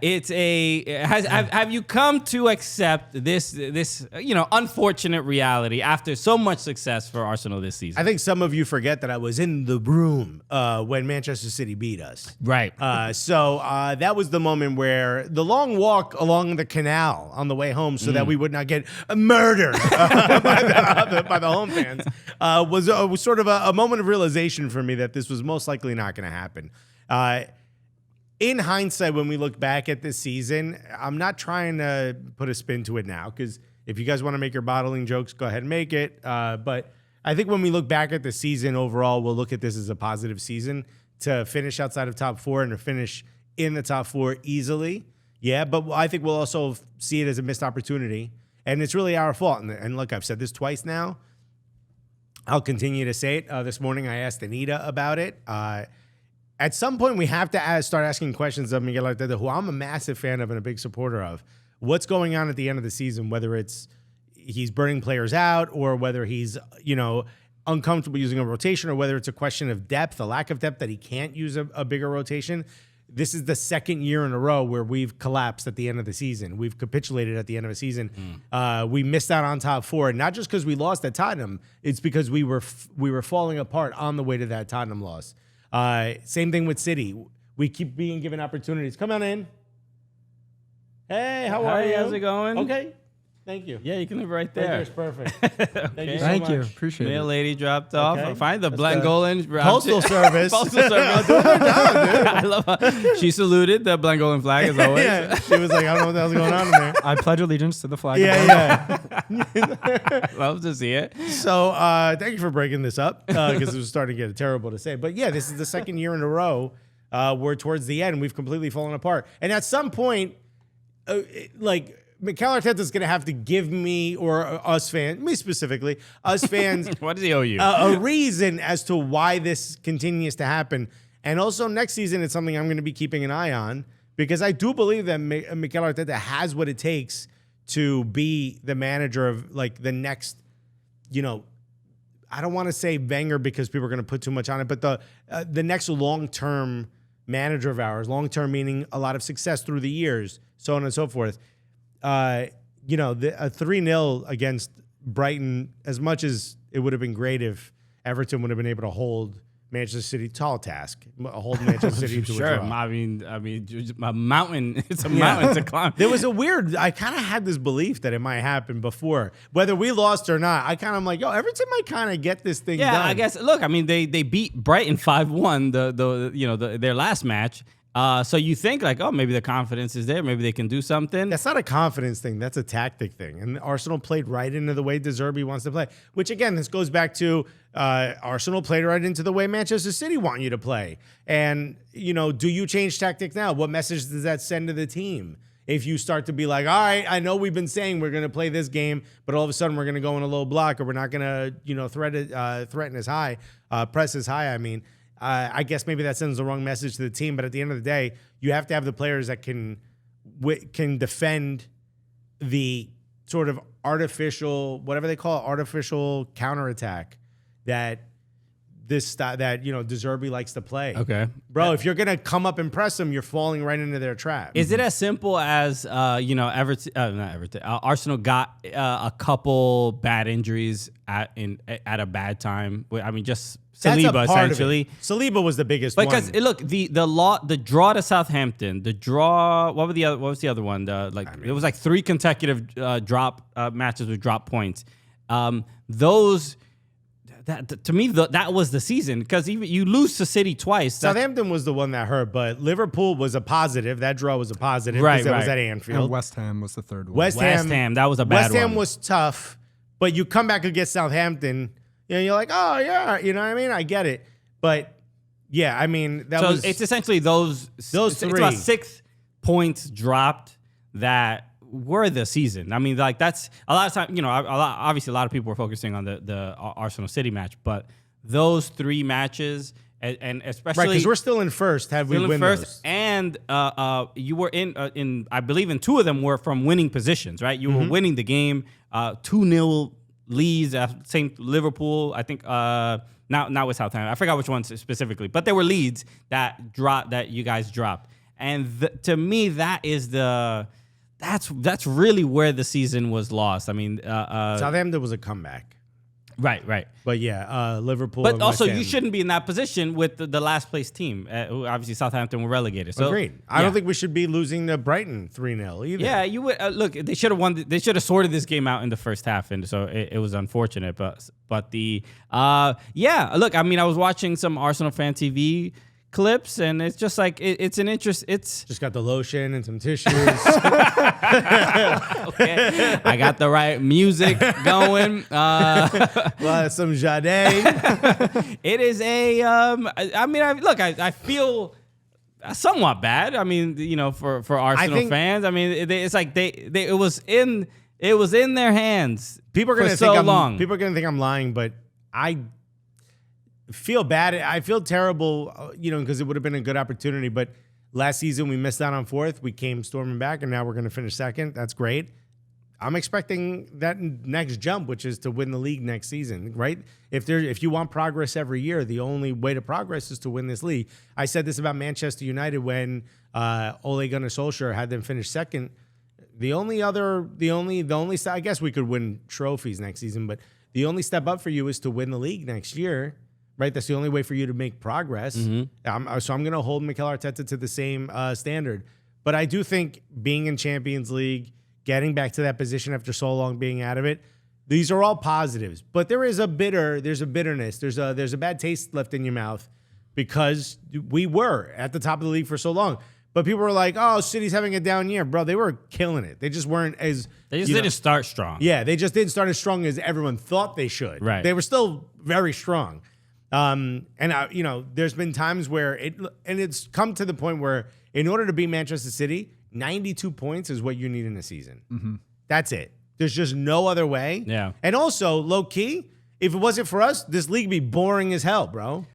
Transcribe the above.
Have you come to accept this unfortunate reality after so much success for Arsenal this season? I think some of you forget that I was in the room when Manchester City beat us. Right. So that was the moment where the long walk along the canal on the way home so that we would not get murdered by the home fans was sort of a moment of realization for me that this was most likely not going to happen. In hindsight, when we look back at this season, I'm not trying to put a spin to it now because if you guys want to make your bottling jokes, go ahead and make it. But I think when we look back at the season overall, we'll look at this as a positive season to finish outside of top four and to finish in the top four easily. Yeah, but I think we'll also see it as a missed opportunity. And it's really our fault. And look, I've said this twice now. I'll continue to say it. This morning I asked Anita about it. At some point, we have to start asking questions of Mikel Arteta, who I'm a massive fan of and a big supporter of. What's going on at the end of the season, whether it's he's burning players out or whether he's, uncomfortable using a rotation or whether it's a question of depth, a lack of depth that he can't use a bigger rotation. This is the second year in a row where we've collapsed at the end of the season. We've capitulated at the end of the season. We missed out on top four, and not just because we lost at Tottenham. It's because we were falling apart on the way to that Tottenham loss. Same thing with City. We keep being given opportunities. Come on in. Hey, how are you? How's it going? Okay. Thank you. Yeah, you can live right there. Right there's perfect. Okay. Thank you so much. Appreciate Mail it. lady dropped off. Okay. Find the That's Blangolan Postal Service. Postal Service. Doing their job, dude. I love her. She saluted the Blangolan flag as always. Yeah. She was like, I don't know what the hell's going on in there. I pledge allegiance to the flag. Yeah. Love to see it. So thank you for breaking this up because it was starting to get terrible to say. But yeah, this is the second year in a row we're towards the end. We've completely fallen apart. And at some point, Mikel Arteta is going to have to give me or us fans, me specifically, us fans, What does he owe you? a reason as to why this continues to happen. And also next season, it's something I'm going to be keeping an eye on because I do believe that Mikel Arteta has what it takes to be the manager of the next, I don't want to say Wenger because people are going to put too much on it, but the next long-term manager of ours, long-term meaning a lot of success through the years, so on and so forth. A 3-0 against Brighton, as much as it would have been great if Everton would have been able to hold Manchester City, tall task, hold Manchester City to a draw. I mean, a mountain. It's a mountain to climb. There was I kind of had this belief that it might happen before, whether we lost or not. I kind of like, Everton might kind of get this thing done. Yeah, I guess. Look, I mean, they beat Brighton 5-1. Their last match. So you think maybe the confidence is there. Maybe they can do something. That's not a confidence thing. That's a tactic thing. And Arsenal played right into the way De Zerbi wants to play, which, again, this goes back to Arsenal played right into the way Manchester City want you to play. And, do you change tactics now? What message does that send to the team? If you start to be like, all right, I know we've been saying we're going to play this game, but all of a sudden we're going to go in a low block or we're not going to, threaten as high, press as high, I guess maybe that sends the wrong message to the team, but at the end of the day, you have to have the players that can defend the sort of artificial, whatever they call it, artificial counterattack that De Zerbi likes to play. Okay, bro, if you're gonna come up and press them, you're falling right into their trap. Is it as simple as Arsenal got a couple bad injuries at a bad time? I mean, just Saliba essentially. Saliba was the biggest one. Because look, the draw to Southampton, the draw. What was the other one? It was 3 consecutive drop matches with drop points. Those. To me, that was the season because even you lose to City twice. Southampton was the one that hurt, but Liverpool was a positive. That draw was a positive. Right. That was at Anfield. And West Ham was the third one. West Ham, that was a bad one. West Ham was tough, but you come back against Southampton, you're like, oh yeah, you know what I mean? I get it, but yeah, I mean it's essentially those three. It's about 6 points dropped that were the season. I mean, that's a lot of time. Obviously, a lot of people were focusing on the Arsenal City match, but those 3 matches, and especially right because we're still in first. Had we win first, those. And you were in I believe in 2 of them were from winning positions, right? You were winning the game, 2-0 leads. Same Liverpool, I think. Not with Southampton. I forgot which ones specifically, but there were leads that you guys dropped. And to me, that's really where the season was lost. I mean, Southampton was a comeback. Right. But yeah, Liverpool. But and also, West Ham. you shouldn't be in that position with the last place team. Who obviously, Southampton were relegated. So, Agreed. I don't think we should be losing to Brighton 3-0 either. Yeah, you would look. They should have won. They should have sorted this game out in the first half, and so it was unfortunate. But look. I mean, I was watching some Arsenal fan TV clips, and it's just like it's an interest. It's Just got the lotion and some tissues. okay. I got the right music going. Some Jade. It is a. I feel somewhat bad. I mean, for Arsenal fans. I mean, it's like it was in their hands. People are gonna so think long. People are gonna think I'm lying, but I feel bad. I feel terrible, because it would have been a good opportunity. But last season we missed out on fourth. We came storming back, and now we're gonna finish second. That's great. I'm expecting that next jump, which is to win the league next season, right? If you want progress every year, the only way to progress is to win this league. I said this about Manchester United when Ole Gunnar Solskjaer had them finish second. I guess we could win trophies next season, but the only step up for you is to win the league next year, right? That's the only way for you to make progress. Mm-hmm. So I'm going to hold Mikel Arteta to the same standard. But I do think being in Champions League, getting back to that position after so long being out of it, these are all positives. But there's a bitterness. There's a bad taste left in your mouth because we were at the top of the league for so long. But people were like, oh, City's having a down year. Bro, they were killing it. They just weren't as... They just didn't start strong. Yeah, they just didn't start as strong as everyone thought they should. Right. They were still very strong. There's been times where it's come to the point where in order to beat Manchester City, 92 points is what you need in a season. Mm-hmm. That's it. There's just no other way. Yeah. And also, low key, if it wasn't for us, this league would be boring as hell, bro.